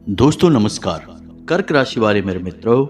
दोस्तों नमस्कार। कर्क राशि वाले मेरे मित्रों,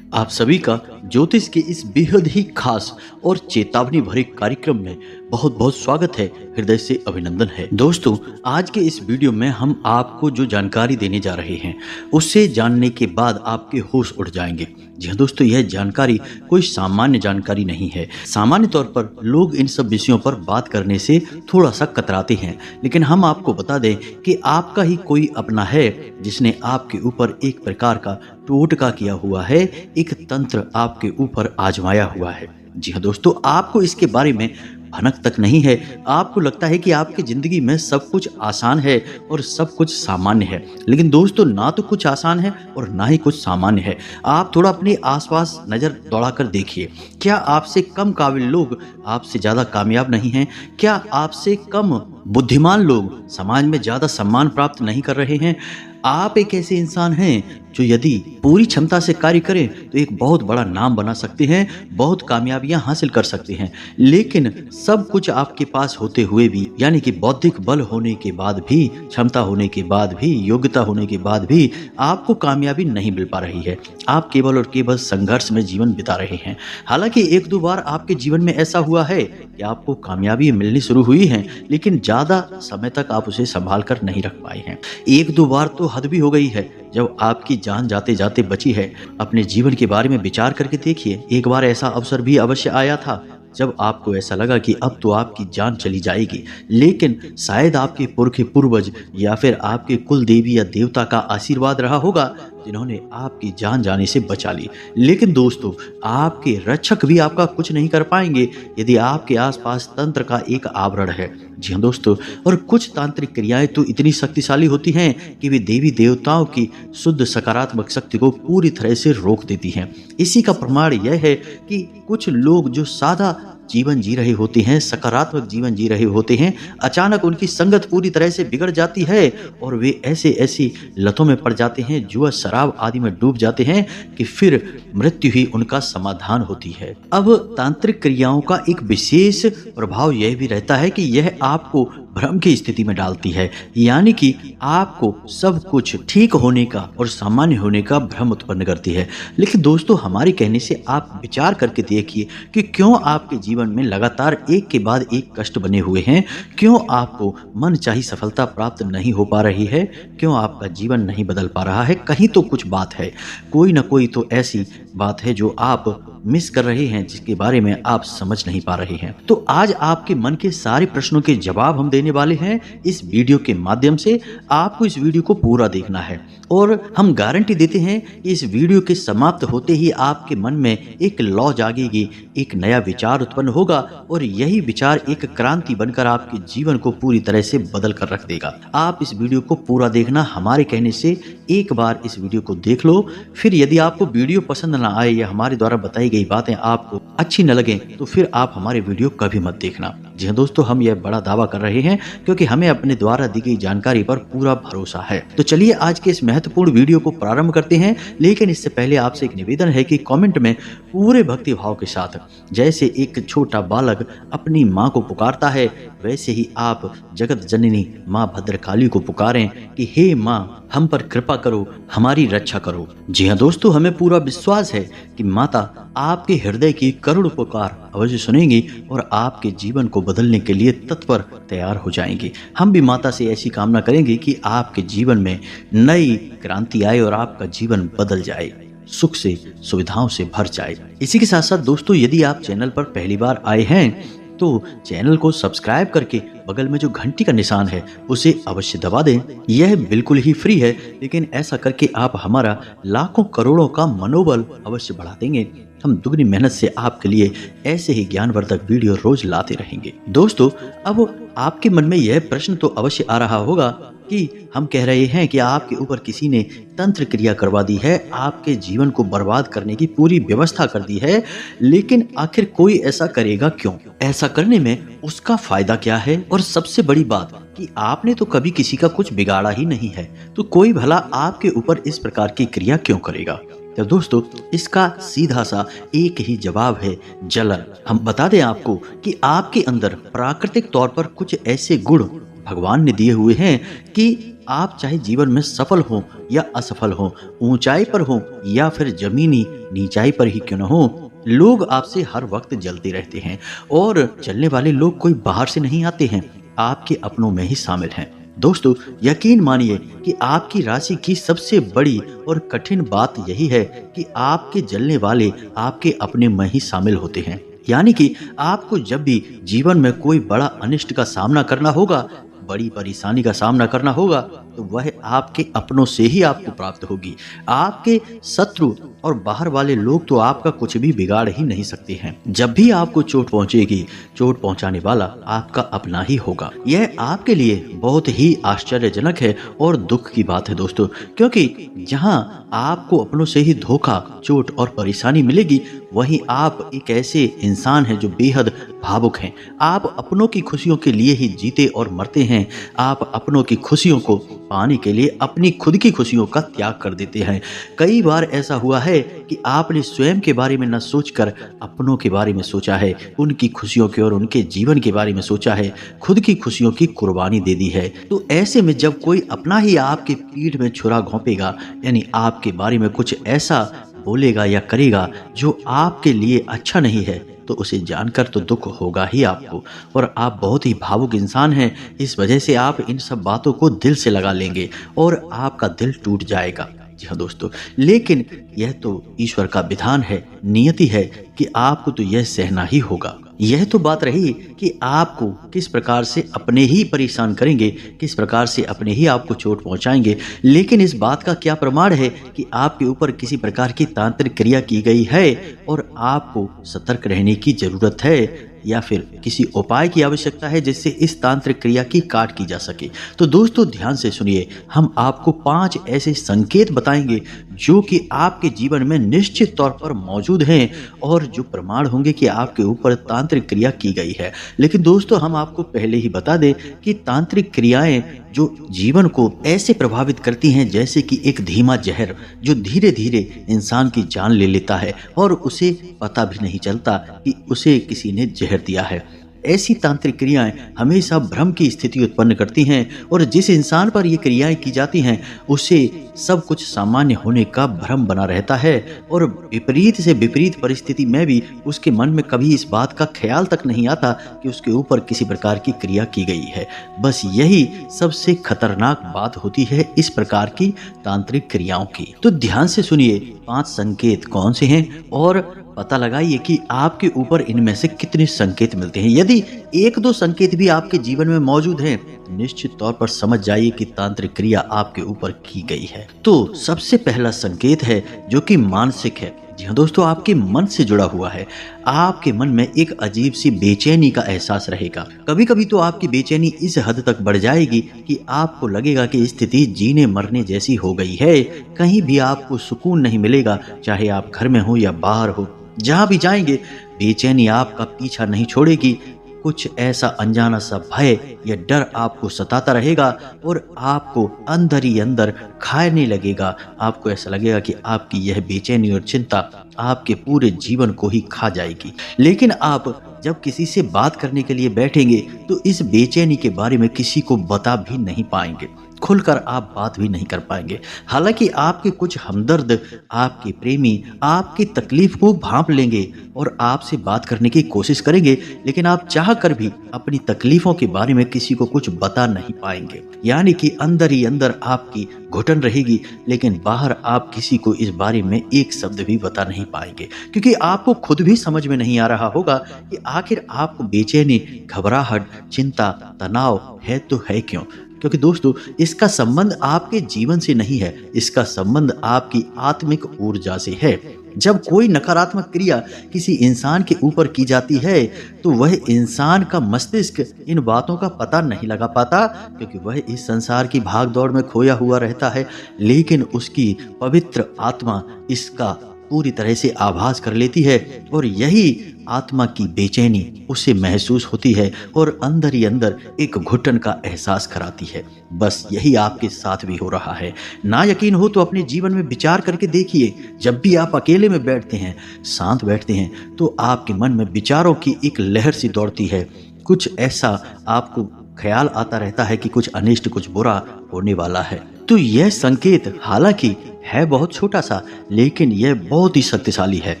आप सभी का ज्योतिष के इस बेहद ही खास और चेतावनी भरे कार्यक्रम में बहुत बहुत स्वागत है। हृदय से अभिनंदन है। दोस्तों, आज के इस वीडियो में हम आपको जो जानकारी देने जा रहे हैं उससे जानने के बाद आपके होश उड़ जाएंगे। जी हाँ दोस्तों, यह जानकारी कोई सामान्य जानकारी नहीं है। सामान्य तौर पर लोग इन सब विषयों पर बात करने से थोड़ा सा कतराते हैं, लेकिन हम आपको बता दें कि आपका ही कोई अपना है जिसने आपके ऊपर एक प्रकार का टोटका किया हुआ है, एक तंत्र आपके ऊपर आजमाया हुआ है। जी हाँ दोस्तों, आपको इसके बारे में भनक तक नहीं है। आपको लगता है कि आपकी जिंदगी में सब कुछ आसान है और सब कुछ सामान्य है, लेकिन दोस्तों ना तो कुछ आसान है और ना ही कुछ सामान्य है। आप थोड़ा अपने आसपास नजर दौड़ाकर देखिए। क्या आपसे कम काबिल लोग आपसे ज्यादा कामयाब नहीं हैं? क्या आपसे कम बुद्धिमान लोग समाज में ज्यादा सम्मान प्राप्त नहीं कर रहे हैं? आप एक ऐसे इंसान हैं जो यदि पूरी क्षमता से कार्य करें तो एक बहुत बड़ा नाम बना सकते हैं, बहुत कामयाबियां हासिल कर सकते हैं। लेकिन सब कुछ आपके पास होते हुए भी, यानी कि बौद्धिक बल होने के बाद भी, क्षमता होने के बाद भी, योग्यता होने के बाद भी आपको कामयाबी नहीं मिल पा रही है। आप केवल और केवल संघर्ष में जीवन बिता रहे हैं। हालांकि एक दो बार आपके जीवन में ऐसा हुआ है कि आपको कामयाबी मिलनी शुरू हुई है, लेकिन ज्यादा समय तक आप उसे संभाल कर नहीं रख पाए हैं। एक दो बार तो हद भी हो गई है जब आपकी जान जाते जाते बची है। अपने जीवन के बारे में विचार करके देखिए। एक बार ऐसा अवसर भी अवश्य आया था जब आपको ऐसा लगा कि अब तो आपकी जान चली जाएगी, लेकिन शायद आपके पुरखे पूर्वज या फिर आपके कुल देवी या देवता का आशीर्वाद रहा होगा जिन्होंने आपकी जान जाने से बचा ली। लेकिन दोस्तों, आपके रक्षक भी आपका कुछ नहीं कर पाएंगे यदि आपके आसपास तंत्र का एक आवरण है। जी हाँ दोस्तों, और कुछ तांत्रिक क्रियाएं तो इतनी शक्तिशाली होती हैं कि वे देवी देवताओं की शुद्ध सकारात्मक शक्ति को पूरी तरह से रोक देती हैं। इसी का प्रमाण यह है कि कुछ लोग जो सादा जीवन जी रहे होते हैं, सकारात्मक जीवन जी रहे होते हैं, अचानक उनकी संगत पूरी तरह से बिगड़ जाती है और वे ऐसी लतों में पड़ जाते हैं, जुआ शराब आदि में डूब जाते हैं कि फिर मृत्यु ही उनका समाधान होती है। अब तांत्रिक क्रियाओं का एक विशेष प्रभाव यह भी रहता है कि यह आपको भ्रम की स्थिति में डालती है, यानी कि आपको सब कुछ ठीक होने का और सामान्य होने का भ्रम उत्पन्न करती है। लेकिन दोस्तों, हमारे कहने से आप विचार करके देखिए कि क्यों आपके जीवन में लगातार एक के बाद एक कष्ट बने हुए हैं, क्यों आपको मनचाही सफलता प्राप्त नहीं हो पा रही है, क्यों आपका जीवन नहीं बदल पा रहा है। कहीं तो कुछ बात है, कोई ना कोई तो ऐसी बात है जो आप मिस कर रहे हैं, जिसके बारे में आप समझ नहीं पा रहे हैं। तो आज आपके मन के सारे प्रश्नों के जवाब हम देने वाले हैं इस वीडियो के माध्यम से। आपको इस वीडियो को पूरा देखना है और हम गारंटी देते हैं कि इस वीडियो के समाप्त होते ही आपके मन में एक लौ जागेगी, एक नया विचार उत्पन्न होगा और यही विचार एक क्रांति बनकर आपके जीवन को पूरी तरह से बदल कर रख देगा। आप इस वीडियो को पूरा देखना। हमारे कहने से एक बार इस वीडियो को देख लो, फिर यदि आपको वीडियो पसंद ना आए या हमारे द्वारा बताई गई बातें आपको अच्छी न लगे तो फिर आप हमारे वीडियो कभी मत देखना। जी हाँ दोस्तों, हम यह बड़ा दावा कर रहे हैं क्योंकि हमें अपने द्वारा दी गई जानकारी पर पूरा भरोसा है। तो चलिए आज के इस महत्वपूर्ण वीडियो को प्रारंभ करते हैं, लेकिन इससे पहले आपसे एक निवेदन है कि कमेंट में पूरे भक्ति भाव के साथ, जैसे एक छोटा बालक अपनी माँ को पुकारता है, वैसे ही आप जगत जननी माँ भद्रकाली को पुकारें कि हे माँ, हम पर कृपा करो, हमारी रक्षा करो। जी हाँ दोस्तों, हमें पूरा विश्वास है कि माता आपके हृदय की करुण पुकार अवश्य सुनेंगी और आपके जीवन को बदलने के लिए तत्पर तैयार हो जाएंगी। हम भी माता से ऐसी कामना करेंगे कि आपके जीवन में नई क्रांति आए और आपका जीवन बदल जाए, सुख से सुविधाओं से भर जाए। इसी के साथ साथ दोस्तों, यदि आप चैनल पर पहली बार आए हैं तो चैनल को सब्सक्राइब करके बगल में जो घंटी का निशान है उसे अवश्य दबा दें। यह बिल्कुल ही फ्री है, लेकिन ऐसा करके आप हमारा लाखों करोड़ों का मनोबल अवश्य बढ़ा देंगे। हम दुगनी मेहनत से आपके लिए ऐसे ही ज्ञानवर्धक वीडियो रोज लाते रहेंगे। दोस्तों, अब आपके मन में यह प्रश्न तो अवश्य आ रहा होगा कि हम कह रहे हैं कि आपके ऊपर किसी ने तंत्र क्रिया करवा दी है, आपके जीवन को बर्बाद करने की पूरी व्यवस्था कर दी है, लेकिन आखिर कोई ऐसा करेगा क्यों? ऐसा करने में उसका फायदा क्या है? और सबसे बड़ी बात कि आपने तो कभी किसी का कुछ बिगाड़ा ही नहीं है, तो कोई भला आपके ऊपर इस प्रकार की क्रिया क्यों करेगा? तो दोस्तों, इसका सीधा सा एक ही जवाब है, जलन। हम बता दें आपको कि आपके अंदर प्राकृतिक तौर पर कुछ ऐसे गुण भगवान ने दिए हुए हैं कि आप चाहे जीवन में सफल हो या असफल हो, ऊंचाई पर हो या फिर जमीनी नीचाई पर ही क्यों न हो, लोग आपसे हर वक्त जलते रहते हैं। और जलने वाले लोग कोई बाहर से नहीं आते हैं, आपके अपनों में ही शामिल हैं। दोस्तों, यकीन मानिए कि आपकी राशि की सबसे बड़ी और कठिन बात यही है कि आपके जलने वाले आपके अपने में ही शामिल होते हैं। यानी कि आपको जब भी जीवन में कोई बड़ा अनिष्ट का सामना करना होगा, बड़ी परेशानी का सामना करना होगा, तो वह आपके अपनों से ही आपको प्राप्त होगी। आपके शत्रु और बाहर वाले लोग तो आपका कुछ भी बिगाड़ ही नहीं सकते हैं। जब भी आपको चोट पहुंचेगी, चोट पहुंचाने वाला आपका अपना ही होगा। यह आपके लिए बहुत ही आश्चर्यजनक है और दुख की बात है दोस्तों, क्योंकि जहां आपको अपनों से ही धोखा, चोट और परेशानी मिलेगी, वहीं आप एक ऐसे इंसान हैं जो बेहद भावुक हैं। आप अपनों की खुशियों के लिए ही जीते और मरते हैं। आप अपनों की खुशियों को पाने के लिए अपनी खुद की खुशियों का त्याग कर देते हैं। कई बार ऐसा हुआ है कि आपने स्वयं के बारे में न सोचकर अपनों के बारे में सोचा है, उनकी खुशियों के और उनके जीवन के बारे में सोचा है, खुद की खुशियों की कुर्बानी दे दी है। तो ऐसे में जब कोई अपना ही आपके पीठ में छुरा घोंपेगा, यानी आपके बारे में कुछ ऐसा बोलेगा या करेगा जो आपके लिए अच्छा नहीं है, तो उसे जानकर तो दुख होगा ही आपको। और आप बहुत ही भावुक इंसान हैं, इस वजह से आप इन सब बातों को दिल से लगा लेंगे और आपका दिल टूट जाएगा। जी हाँ दोस्तों, लेकिन यह तो ईश्वर का विधान है, नियति है कि आपको तो यह सहना ही होगा। यह तो बात रही कि आपको किस प्रकार से अपने ही परेशान करेंगे, किस प्रकार से अपने ही आपको चोट पहुंचाएंगे, लेकिन इस बात का क्या प्रमाण है कि आपके ऊपर किसी प्रकार की तांत्रिक क्रिया की गई है और आपको सतर्क रहने की जरूरत है या फिर किसी उपाय की आवश्यकता है जिससे इस तांत्रिक क्रिया की काट की जा सके। तो दोस्तों ध्यान से सुनिए, हम आपको 5 ऐसे संकेत बताएंगे जो कि आपके जीवन में निश्चित तौर पर मौजूद हैं और जो प्रमाण होंगे कि आपके ऊपर तांत्रिक क्रिया की गई है। लेकिन दोस्तों, हम आपको पहले ही बता दें कि तांत्रिक क्रियाएं जो जीवन को ऐसे प्रभावित करती हैं जैसे कि एक धीमा जहर जो धीरे धीरे इंसान की जान ले लेता है और उसे पता भी नहीं चलता कि उसे किसी ने जहर दिया है। ऐसी तांत्रिक क्रियाएं हमेशा भ्रम की स्थिति उत्पन्न करती हैं और जिस इंसान पर ये क्रियाएं की जाती हैं उसे सब कुछ सामान्य होने का भ्रम बना रहता है और विपरीत से विपरीत परिस्थिति में भी उसके मन में कभी इस बात का ख्याल तक नहीं आता कि उसके ऊपर किसी प्रकार की क्रिया की गई है। बस यही सबसे खतरनाक बात होती है इस प्रकार की तांत्रिक क्रियाओं की। तो ध्यान से सुनिए, 5 संकेत कौन से हैं और पता लगाइए कि आपके ऊपर इनमें से कितने संकेत मिलते हैं। यदि 1-2 संकेत भी आपके जीवन में मौजूद हैं, तो निश्चित तौर पर समझ जाइए कि तांत्रिक क्रिया आपके ऊपर की गई है। तो सबसे पहला संकेत है जो कि मानसिक है। जी हाँ दोस्तों, आपके मन से जुड़ा हुआ है। आपके मन में एक अजीब सी बेचैनी का एहसास रहेगा। कभी कभी तो आपकी बेचैनी इस हद तक बढ़ जाएगी कि आपको लगेगा कि स्थिति जीने मरने जैसी हो गई है। कहीं भी आपको सुकून नहीं मिलेगा, चाहे आप घर में हो या बाहर हो। जहां भी जाएंगे बेचैनी आपका पीछा नहीं छोड़ेगी। कुछ ऐसा अनजाना सा भय या डर आपको सताता रहेगा और आपको अंदर ही अंदर खाने लगेगा। आपको ऐसा लगेगा कि आपकी यह बेचैनी और चिंता आपके पूरे जीवन को ही खा जाएगी। लेकिन आप जब किसी से बात करने के लिए बैठेंगे तो इस बेचैनी के बारे में किसी को बता भी नहीं पाएंगे, खुलकर आप बात भी नहीं कर पाएंगे। हालांकि आपके कुछ हमदर्द, आपके प्रेमी आपकी तकलीफ को भांप लेंगे और आपसे बात करने की कोशिश करेंगे, लेकिन आप चाह कर भी अपनी तकलीफों के बारे में किसी को कुछ बता नहीं पाएंगे। यानी कि अंदर ही अंदर आपकी घुटन रहेगी, लेकिन बाहर आप किसी को इस बारे में एक शब्द भी बता नहीं पाएंगे, क्योंकि आपको खुद भी समझ में नहीं आ रहा होगा कि आखिर आपको बेचैनी, घबराहट, चिंता, तनाव है तो है क्यों। क्योंकि दोस्तों, इसका संबंध आपके जीवन से नहीं है, इसका संबंध आपकी आत्मिक ऊर्जा से है। जब कोई नकारात्मक क्रिया किसी इंसान के ऊपर की जाती है तो वह इंसान का मस्तिष्क इन बातों का पता नहीं लगा पाता, क्योंकि वह इस संसार की भाग दौड़ में खोया हुआ रहता है। लेकिन उसकी पवित्र आत्मा इसका पूरी तरह से आभास कर लेती है और यही आत्मा की बेचैनी उसे महसूस होती है और अंदर ही अंदर एक घुटन का एहसास कराती है। बस यही आपके साथ भी हो रहा है। ना यकीन हो तो अपने जीवन में विचार करके देखिए। जब भी आप अकेले में बैठते हैं, शांत बैठते हैं, तो आपके मन में विचारों की एक लहर सी दौड़ती है। कुछ ऐसा आपको ख्याल आता रहता है कि कुछ अनिष्ट, कुछ बुरा होने वाला है। तो यह संकेत हालांकि है बहुत छोटा सा, लेकिन यह बहुत ही शक्तिशाली है।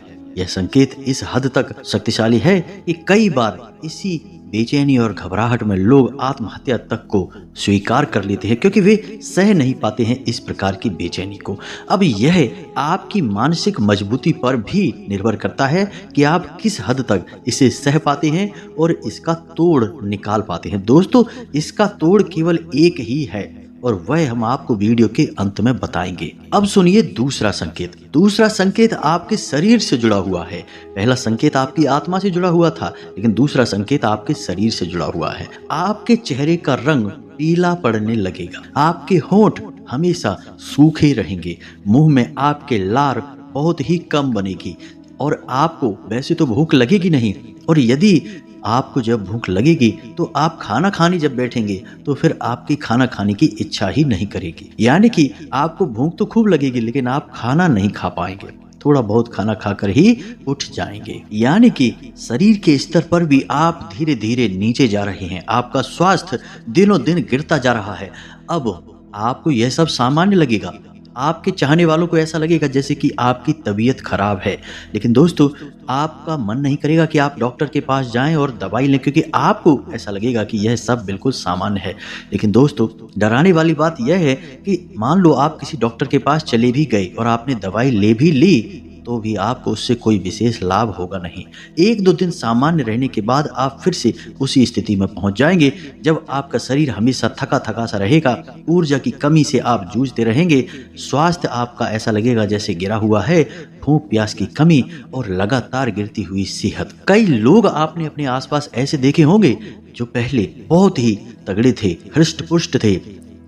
यह संकेत इस हद तक शक्तिशाली है कि कई बार इसी बेचैनी और घबराहट में लोग आत्महत्या तक को स्वीकार कर लेते हैं, क्योंकि वे सह नहीं पाते हैं इस प्रकार की बेचैनी को। अब यह आपकी मानसिक मजबूती पर भी निर्भर करता है कि आप किस हद तक इसे सह पाते हैं और इसका तोड़ निकाल पाते हैं। दोस्तों, इसका तोड़ केवल एक ही है और वह हम आपको वीडियो के अंत में बताएंगे। अब सुनिए दूसरा संकेत। दूसरा संकेत आपके शरीर से जुड़ा हुआ है। पहला संकेत आपकी आत्मा से जुड़ा हुआ था, लेकिन दूसरा संकेत आपके शरीर से जुड़ा हुआ है। आपके चेहरे का रंग पीला पड़ने लगेगा, आपके होंठ हमेशा सूखे रहेंगे, मुंह में आपके लार बहुत ही कम बनेगी और आपको वैसे तो भूख लगेगी नहीं, और यदि आपको जब भूख लगेगी तो आप खाना खाने जब बैठेंगे तो फिर आपकी खाना खाने की इच्छा ही नहीं करेगी। यानी कि आपको भूख तो खूब लगेगी, लेकिन आप खाना नहीं खा पाएंगे, थोड़ा बहुत खाना खाकर ही उठ जाएंगे। यानी कि शरीर के स्तर पर भी आप धीरे धीरे नीचे जा रहे हैं, आपका स्वास्थ्य दिनों दिन गिरता जा रहा है। अब आपको यह सब सामान्य लगेगा, आपके चाहने वालों को ऐसा लगेगा जैसे कि आपकी तबीयत खराब है, लेकिन दोस्तों आपका मन नहीं करेगा कि आप डॉक्टर के पास जाएं और दवाई लें, क्योंकि आपको ऐसा लगेगा कि यह सब बिल्कुल सामान्य है। लेकिन दोस्तों, डराने वाली बात यह है कि मान लो आप किसी डॉक्टर के पास चले भी गए और आपने दवाई ले भी ली, तो भी आपको उससे कोई विशेष लाभ होगा नहीं। एक दो दिन सामान्य रहने के बाद आप फिर से उसी स्थिति में पहुंच जाएंगे जब आपका शरीर हमेशा थका थका सा रहेगा, ऊर्जा की कमी से आप जूझते रहेंगे, स्वास्थ्य आपका ऐसा लगेगा जैसे गिरा हुआ है, भूख प्यास की कमी और लगातार गिरती हुई सेहत। कई लोग आपने अपने आसपास ऐसे देखे होंगे जो पहले बहुत ही तगड़े थे, हृष्ट पुष्ट थे,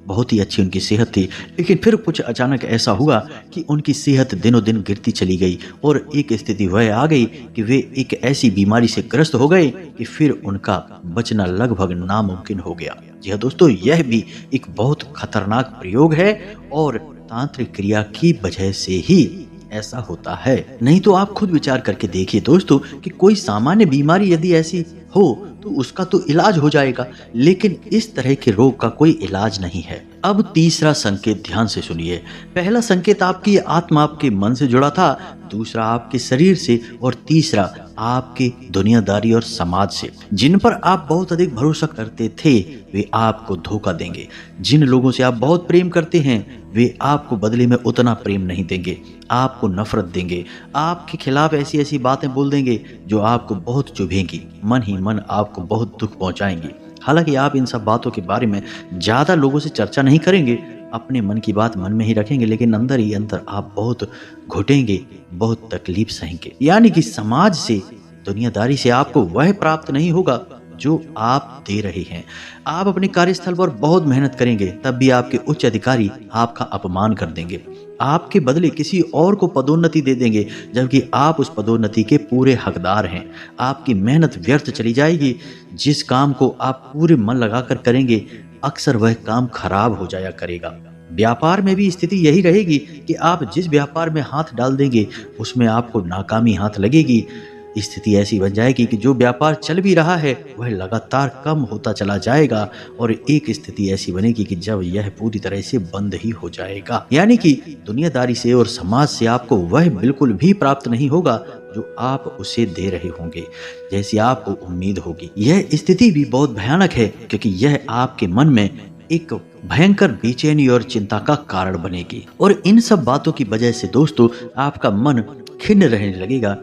बहुत ही अच्छी उनकी सेहत थी, लेकिन फिर कुछ अचानक ऐसा हुआ कि उनकी सेहत दिनों दिन गिरती चली गई और एक स्थिति वह आ गई कि वे एक ऐसी बीमारी से ग्रस्त हो गए कि फिर उनका बचना लगभग नामुमकिन हो गया। जी हाँ दोस्तों, यह भी एक बहुत खतरनाक प्रयोग है और तांत्रिक क्रिया की वजह से ही ऐसा होता है। नहीं तो आप खुद विचार करके देखिए दोस्तों कि कोई सामान्य बीमारी यदि ऐसी हो तो उसका तो इलाज हो जाएगा, लेकिन इस तरह के रोग का कोई इलाज नहीं है। अब तीसरा संकेत ध्यान से सुनिए। पहला संकेत आपकी आत्मा, आपके मन से जुड़ा था, दूसरा आपके शरीर से और तीसरा आपके दुनियादारी और समाज से। जिन पर आप बहुत अधिक भरोसा करते थे वे आपको धोखा देंगे। जिन लोगों से आप बहुत प्रेम करते हैं वे आपको बदले में उतना प्रेम नहीं देंगे, आपको नफरत देंगे, आपके खिलाफ ऐसी ऐसी बातें बोल देंगे जो आपको बहुत चुभेंगी, मन ही मन आपको बहुत दुख पहुंचाएंगी। हालांकि आप इन सब बातों के बारे में ज्यादा लोगों से चर्चा नहीं करेंगे, अपने मन की बात मन में ही रखेंगे, लेकिन अंदर ही अंदर आप बहुत घुटेंगे, बहुत तकलीफ सहेंगे। यानी कि समाज से, दुनियादारी से आपको वह प्राप्त नहीं होगा जो आप दे रहे हैं। आप अपने कार्यस्थल पर बहुत मेहनत करेंगे, तब भी आपके उच्च अधिकारी आपका अपमान कर देंगे, आपके बदले किसी और को पदोन्नति दे देंगे, जबकि आप उस पदोन्नति के पूरे हकदार हैं। आपकी मेहनत व्यर्थ चली जाएगी। जिस काम को आप पूरे मन लगाकर करेंगे अक्सर वह काम खराब हो जाया करेगा। व्यापार में भी स्थिति यही रहेगी कि आप जिस व्यापार में हाथ डाल देंगे उसमें आपको नाकामी हाथ लगेगी। स्थिति ऐसी बन जाएगी कि जो व्यापार चल भी रहा है वह लगातार कम होता चला जाएगा और एक स्थिति ऐसी बनेगी कि जब यह पूरी तरह से बंद ही हो जाएगा। यानी कि दुनियादारी से और समाज से आपको वह बिल्कुल भी प्राप्त नहीं होगा जो आप उसे दे रहे होंगे, जैसी आपको उम्मीद होगी। यह स्थिति भी बहुत भयानक है क्योंकि यह आपके मन में एक भयंकर बेचैनी और चिंता का कारण बनेगी और इन सब बातों की वजह से दोस्तों आपका मन खिन्न रहने लगेगा,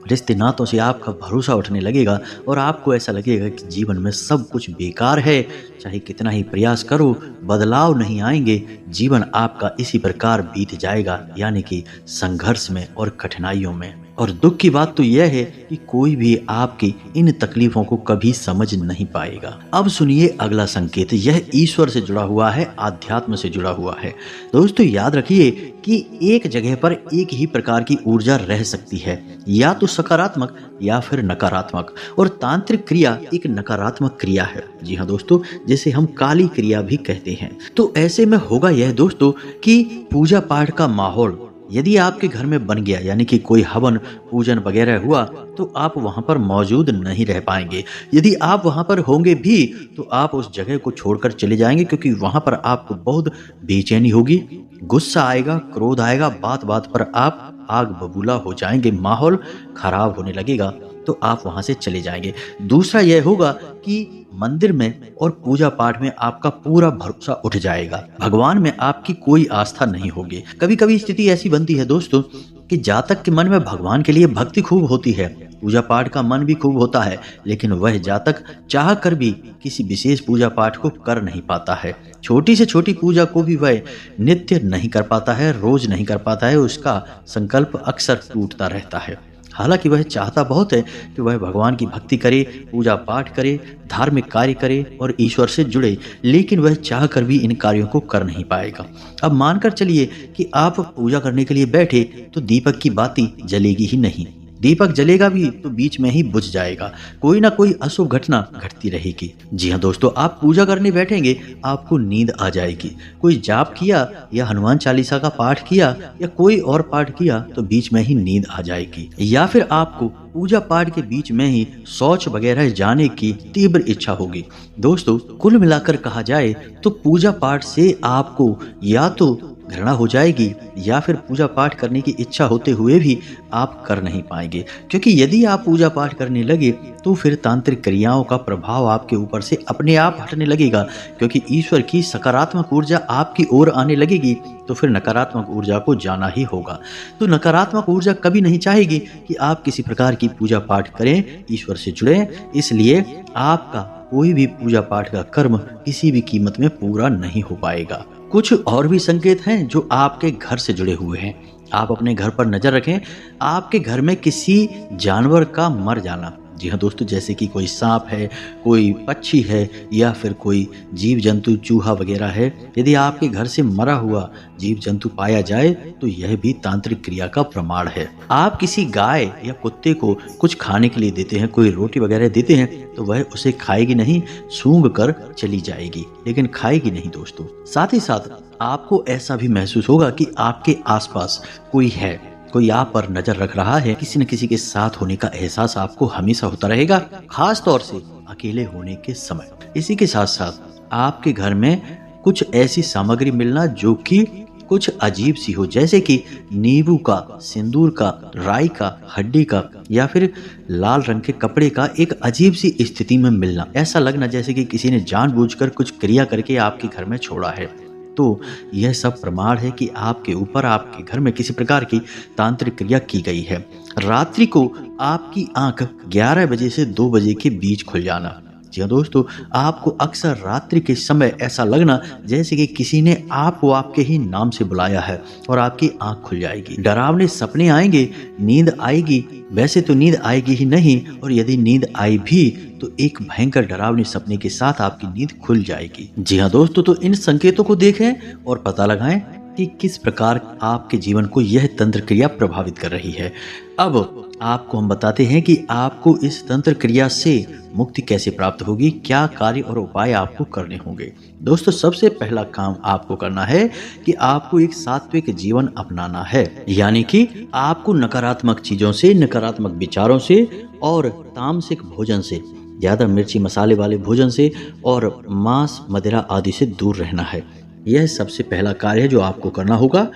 रिश्ते नातों से आपका भरोसा उठने लगेगा और आपको ऐसा लगेगा कि जीवन में सब कुछ बेकार है, चाहे कितना ही प्रयास करो बदलाव नहीं आएंगे, जीवन आपका इसी प्रकार बीत जाएगा, यानी कि संघर्ष में और कठिनाइयों में। और दुख की बात तो यह है कि कोई भी आपकी इन तकलीफों को कभी समझ नहीं पाएगा। अब सुनिए अगला संकेत, यह ईश्वर से जुड़ा हुआ है, आध्यात्म से जुड़ा हुआ है। दोस्तों याद रखिए कि एक जगह पर एक ही प्रकार की ऊर्जा रह सकती है, या तो सकारात्मक या फिर नकारात्मक, और तांत्रिक क्रिया एक नकारात्मक क्रिया है। जी हाँ दोस्तों, जिसे हम काली क्रिया भी कहते हैं। तो ऐसे में होगा यह दोस्तों कि पूजा पाठ का माहौल यदि आपके घर में बन गया यानी कि कोई हवन पूजन वगैरह हुआ तो आप वहां पर मौजूद नहीं रह पाएंगे। यदि आप वहां पर होंगे भी तो आप उस जगह को छोड़कर चले जाएंगे, क्योंकि वहां पर आपको बहुत बेचैनी होगी, गुस्सा आएगा, क्रोध आएगा, बात बात पर आप आग बबूला हो जाएंगे, माहौल खराब होने लगेगा, तो आप वहां से चले जाएंगे। दूसरा यह होगा कि मंदिर में और पूजा पाठ में आपका पूरा भरोसा उठ जाएगा, भगवान में आपकी कोई आस्था नहीं होगी। कभी कभी स्थिति ऐसी बनती है दोस्तों कि जातक के मन में भगवान के लिए भक्ति खूब होती है, पूजा पाठ का मन भी खूब होता है, लेकिन वह जातक चाह कर भी किसी विशेष पूजा पाठ को कर नहीं पाता है। छोटी से छोटी पूजा को भी वह नित्य नहीं कर पाता है, रोज नहीं कर पाता है, उसका संकल्प अक्सर टूटता रहता है। हालांकि वह चाहता बहुत है कि वह भगवान की भक्ति करे, पूजा पाठ करे, धार्मिक कार्य करे और ईश्वर से जुड़े, लेकिन वह चाह कर भी इन कार्यों को कर नहीं पाएगा। अब मानकर चलिए कि आप पूजा करने के लिए बैठे तो दीपक की बाती जलेगी ही नहीं, दीपक जलेगा भी तो बीच में ही बुझ जाएगा, कोई ना कोई अशुभ घटना घटती रहेगी। जी हाँ दोस्तों, आप पूजा करने बैठेंगे, आपको नींद आ जाएगी। कोई जाप किया या हनुमान चालीसा का पाठ किया या कोई और पाठ किया तो बीच में ही नींद आ जाएगी, या फिर आपको पूजा पाठ के बीच में ही शौच वगैरह जाने की तीव्र इच्छा होगी। दोस्तों, कुल मिलाकर कहा जाए तो पूजा पाठ से आपको या तो घृणा हो जाएगी या फिर पूजा पाठ करने की इच्छा होते हुए भी आप कर नहीं पाएंगे, क्योंकि यदि आप पूजा पाठ करने लगे तो फिर तांत्रिक क्रियाओं का प्रभाव आपके ऊपर से अपने आप हटने लगेगा, क्योंकि ईश्वर की सकारात्मक ऊर्जा आपकी ओर आने लगेगी, तो फिर नकारात्मक ऊर्जा को जाना ही होगा। तो नकारात्मक ऊर्जा कभी नहीं चाहेगी कि आप किसी प्रकार की पूजा पाठ करें, ईश्वर से जुड़ें, इसलिए आपका कोई भी पूजा पाठ का कर्म किसी भी कीमत में पूरा नहीं हो पाएगा। कुछ और भी संकेत हैं जो आपके घर से जुड़े हुए हैं। आप अपने घर पर नजर रखें, आपके घर में किसी जानवर का मर जाना, जी हाँ दोस्तों, जैसे कि कोई सांप है, कोई पक्षी है या फिर कोई जीव जंतु चूहा वगैरह है, यदि आपके घर से मरा हुआ जीव जंतु पाया जाए तो यह भी तांत्रिक क्रिया का प्रमाण है। आप किसी गाय या कुत्ते को कुछ खाने के लिए देते हैं, कोई रोटी वगैरह देते हैं, तो वह उसे खाएगी नहीं, सूंघ कर चली जाएगी, लेकिन खाएगी नहीं दोस्तों। साथ ही साथ आपको ऐसा भी महसूस होगा कि आपके आसपास कोई है, कोई आप पर नजर रख रहा है, किसी न किसी के साथ होने का एहसास आपको हमेशा होता रहेगा, खास तौर से अकेले होने के समय। इसी के साथ साथ आपके घर में कुछ ऐसी सामग्री मिलना जो कि कुछ अजीब सी हो, जैसे कि नींबू का, सिंदूर का, राई का, हड्डी का या फिर लाल रंग के कपड़े का एक अजीब सी स्थिति में मिलना। ऐसा लगना जैसे कि किसी ने जानबूझकर कुछ क्रिया करके आपके घर में छोड़ा है। तो यह सब प्रमाण है कि आपके ऊपर, आपके घर में किसी प्रकार की तांत्रिक क्रिया की गई है। रात्रि को आपकी आंख 11 बजे से 2 बजे के बीच खुल जाना। जी हाँ दोस्तों, आपको अक्सर रात्रि के समय ऐसा लगना जैसे कि किसी ने आपको आपके ही नाम से बुलाया है और आपकी आंख खुल जाएगी। डरावने सपने आएंगे, नींद आएगी, वैसे तो नींद आएगी ही नहीं, और यदि नींद आई भी तो एक भयंकर डरावने सपने के साथ आपकी नींद खुल जाएगी। जी हाँ दोस्तों, तो इन संकेतों को देखें और पता लगाएं कि किस प्रकार आपके जीवन को यह तंत्र क्रिया प्रभावित कर रही है। अब आपको हम बताते हैं कि आपको इस तंत्र क्रिया से मुक्ति कैसे प्राप्त होगी, क्या कार्य और उपाय आपको करने होंगे। दोस्तों, सबसे पहला काम आपको करना है कि आपको एक सात्विक जीवन अपनाना है, यानी कि आपको नकारात्मक चीजों से, नकारात्मक विचारों से और तामसिक भोजन से, ज्यादा मिर्ची मसाले वाले भोजन से और मांस मदिरा आदि से दूर रहना है। यह सबसे पहला कार्य है जो आपको करना होगा।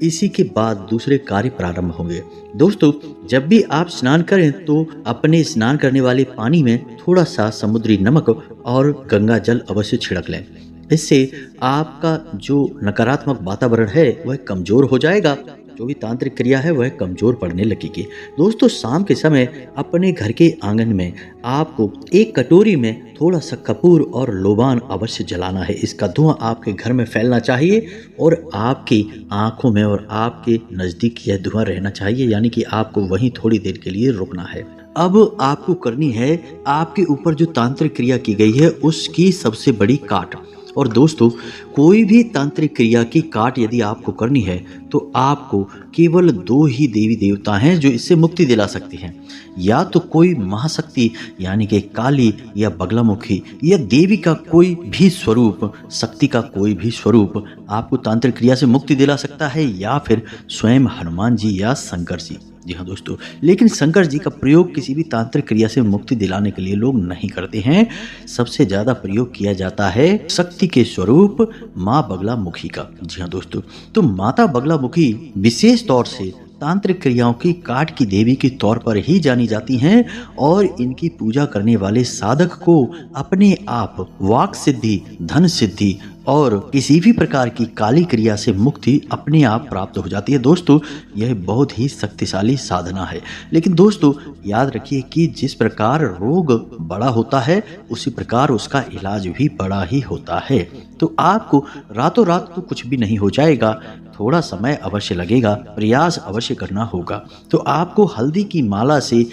इसी के बाद दूसरे कार्य प्रारंभ होंगे। दोस्तों, जब भी आप स्नान करें तो अपने स्नान करने वाले पानी में थोड़ा सा समुद्री नमक और गंगा जल अवश्य छिड़क लें। इससे आपका जो नकारात्मक वातावरण है वह कमजोर हो जाएगा, जो भी तांत्रिक क्रिया है वह कमजोर पड़ने लगेगी। दोस्तों, शाम के समय अपने घर के आंगन में आपको एक कटोरी में थोड़ा सा कपूर और लोबान अवश्य जलाना है। इसका धुआं आपके घर में फैलना चाहिए और आपकी आंखों में और आपके नजदीक यह धुआं रहना चाहिए, यानी कि आपको वहीं थोड़ी देर के लिए रुकना है। अब आपको करनी है आपके ऊपर जो तांत्रिक क्रिया की गई है उसकी सबसे बड़ी काट। और दोस्तों, कोई भी तांत्रिक क्रिया की काट यदि आपको करनी है तो आपको केवल 2 ही देवी देवता हैं जो इससे मुक्ति दिला सकते हैं। या तो कोई महाशक्ति यानी कि काली या बगलामुखी या देवी का कोई भी स्वरूप, शक्ति का कोई भी स्वरूप आपको तांत्रिक क्रिया से मुक्ति दिला सकता है, या फिर स्वयं हनुमान जी या शंकर जी। जी हाँ दोस्तों, लेकिन शंकर जी का प्रयोग किसी भी तांत्रिक क्रिया से मुक्ति दिलाने के लिए लोग नहीं करते हैं। सबसे ज्यादा प्रयोग किया जाता है शक्ति के स्वरूप माँ बगलामुखी का। जी हाँ दोस्तों, तो माता बगलामुखी विशेष तौर से तांत्रिक क्रियाओं की काट की देवी के तौर पर ही जानी जाती हैं और इनकी पूजा करने वाले साधक को अपने आप वाक सिद्धि, धन सिद्धि और किसी भी प्रकार की काली क्रिया से मुक्ति अपने आप प्राप्त हो जाती है। दोस्तों, यह बहुत ही शक्तिशाली साधना है। लेकिन दोस्तों, याद रखिए कि जिस प्रकार रोग बड़ा होता है उसी प्रकार उसका इलाज भी बड़ा ही होता है। तो आपको रातों रात तो कुछ भी नहीं हो जाएगा, थोड़ा समय अवश्य लगेगा, प्रयास अवश्य करना होगा। तो आपको हल्दी की माला से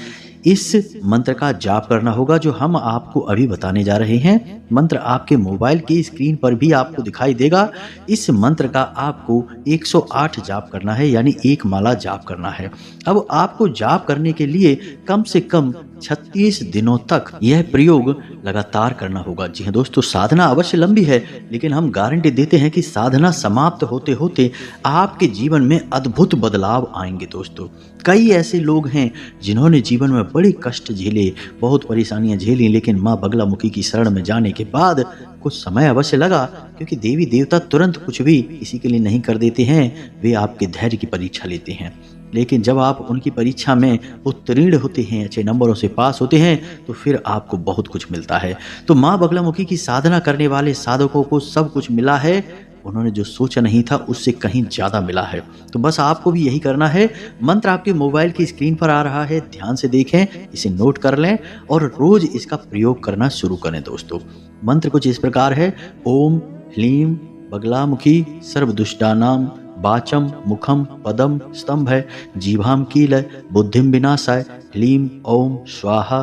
इस मंत्र का जाप करना होगा जो हम आपको अभी बताने जा रहे हैं। मंत्र आपके मोबाइल की स्क्रीन पर भी आपको दिखाई देगा। इस मंत्र का आपको 108 जाप करना है, यानी 1 माला जाप करना है। अब आपको जाप करने के लिए कम से कम 36 दिनों तक यह प्रयोग लगातार करना होगा। जी हाँ दोस्तों, साधना अवश्य लंबी है, लेकिन हम गारंटी देते हैं कि साधना समाप्त होते होते आपके जीवन में अद्भुत बदलाव आएंगे। दोस्तों, कई ऐसे लोग हैं जिन्होंने जीवन में बड़े कष्ट झेले, बहुत परेशानियां झेली, लेकिन माँ बगलामुखी की शरण में जाने के बाद कुछ समय अवश्य लगा, क्योंकि देवी देवता तुरंत कुछ भी किसी के लिए नहीं कर देते हैं। वे आपके धैर्य की परीक्षा लेते हैं, लेकिन जब आप उनकी परीक्षा में उत्तीर्ण होते हैं, अच्छे नंबरों से पास होते हैं, तो फिर आपको बहुत कुछ मिलता है। तो माँ बगलामुखी की साधना करने वाले साधकों को सब कुछ मिला है। उन्होंने जो सोचा नहीं था उससे कहीं ज्यादा मिला है। तो बस आपको भी यही करना है। मंत्र आपके मोबाइल की स्क्रीन पर आ रहा है, ध्यान से देखें, इसे नोट कर लें और रोज इसका प्रयोग करना शुरू करें। दोस्तों, मंत्र कुछ इस प्रकार है: ओम ह्लीम बगलामुखी सर्वदुष्टानाम वाचम मुखम पदम स्तंभ जीभाम कील बुद्धिम विनाशाय ह्लीम ओम स्वाहा।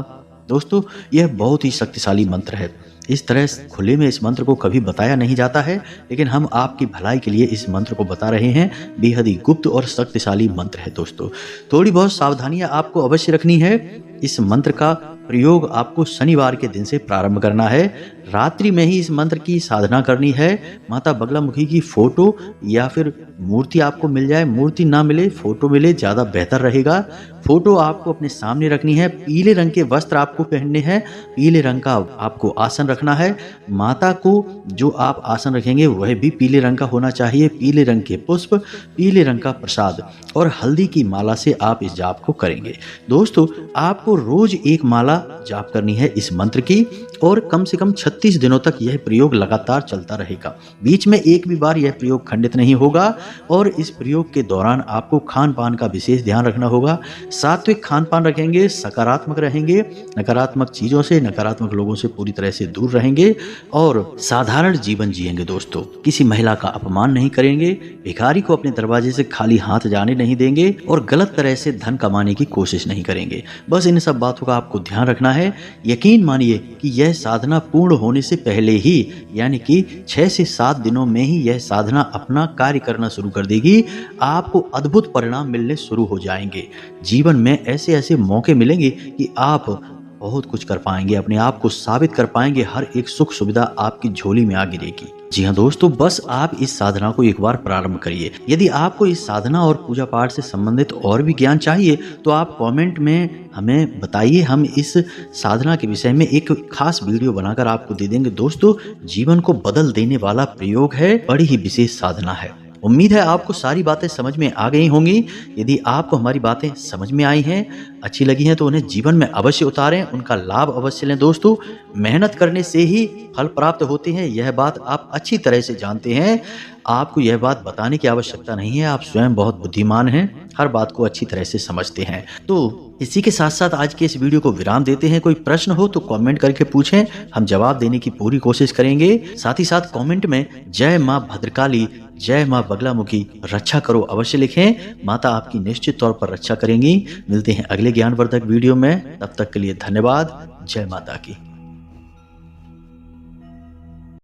दोस्तों, यह बहुत ही शक्तिशाली मंत्र है। इस तरह खुले में इस मंत्र को कभी बताया नहीं जाता है, लेकिन हम आपकी भलाई के लिए इस मंत्र को बता रहे हैं। बेहद ही गुप्त और शक्तिशाली मंत्र है। दोस्तों, थोड़ी बहुत सावधानियां आपको अवश्य रखनी है। इस मंत्र का प्रयोग आपको शनिवार के दिन से प्रारंभ करना है। रात्रि में ही इस मंत्र की साधना करनी है। माता बगलामुखी की फोटो या फिर मूर्ति आपको मिल जाए, मूर्ति ना मिले फोटो मिले, ज़्यादा बेहतर रहेगा। फोटो आपको अपने सामने रखनी है। पीले रंग के वस्त्र आपको पहनने हैं। पीले रंग का आपको आसन रखना है। माता को जो आप आसन रखेंगे वह भी पीले रंग का होना चाहिए। पीले रंग के पुष्प, पीले रंग का प्रसाद और हल्दी की माला से आप इस जाप को करेंगे। दोस्तों, आपको रोज 1 माला जाप करनी है इस मंत्र की और कम से कम 36 दिनों तक यह प्रयोग लगातार चलता रहेगा। बीच में एक भी बार यह प्रयोग खंडित नहीं होगा। और इस प्रयोग के दौरान आपको खान पान का विशेष ध्यान रखना होगा। सात्विक खान पान रखेंगे, सकारात्मक रहेंगे, नकारात्मक चीजों से, नकारात्मक लोगों से पूरी तरह से दूर रहेंगे और साधारण जीवन जिएंगे। दोस्तों, किसी महिला का अपमान नहीं करेंगे, भिखारी को अपने दरवाजे से खाली हाथ जाने नहीं देंगे और गलत तरह से धन कमाने की कोशिश नहीं करेंगे। बस इन सब बातों का आपको ध्यान रखना है। यकीन मानिए कि यह साधना पूर्ण होने से पहले ही, यानी कि 6 से 7 दिनों में ही यह साधना अपना कार्य करना शुरू कर देगी। आपको अद्भुत परिणाम मिलने शुरू हो जाएंगे। जीवन में ऐसे ऐसे मौके मिलेंगे कि आप बहुत कुछ कर पाएंगे, अपने आप को साबित कर पाएंगे। हर एक सुख सुविधा आपकी झोली में आ गिरेगी। जी हाँ दोस्तों, बस आप इस साधना को एक बार प्रारंभ करिए। यदि आपको इस साधना और पूजा पाठ से संबंधित और भी ज्ञान चाहिए तो आप कमेंट में हमें बताइए। हम इस साधना के विषय में एक खास वीडियो बनाकर आपको दे देंगे। दोस्तों, जीवन को बदल देने वाला प्रयोग है, बड़ी ही विशेष साधना है। उम्मीद है आपको सारी बातें समझ में आ गई होंगी। यदि आपको हमारी बातें समझ में आई हैं, अच्छी लगी हैं, तो उन्हें जीवन में अवश्य उतारें, उनका लाभ अवश्य लें। दोस्तों, मेहनत करने से ही फल प्राप्त होते हैं, यह बात आप अच्छी तरह से जानते हैं। आपको यह बात बताने की आवश्यकता नहीं है, आप स्वयं बहुत बुद्धिमान हैं, हर बात को अच्छी तरह से समझते हैं। तो इसी के साथ साथ आज के इस वीडियो को विराम देते हैं। कोई प्रश्न हो तो कमेंट करके पूछें, हम जवाब देने की पूरी कोशिश करेंगे। साथ ही साथ कमेंट में जय माँ भद्रकाली, जय माँ बगलामुखी रक्षा करो अवश्य लिखें। माता आपकी निश्चित तौर पर रक्षा करेंगी। मिलते हैं अगले ज्ञानवर्धक वीडियो में, तब तक के लिए धन्यवाद। जय माता की।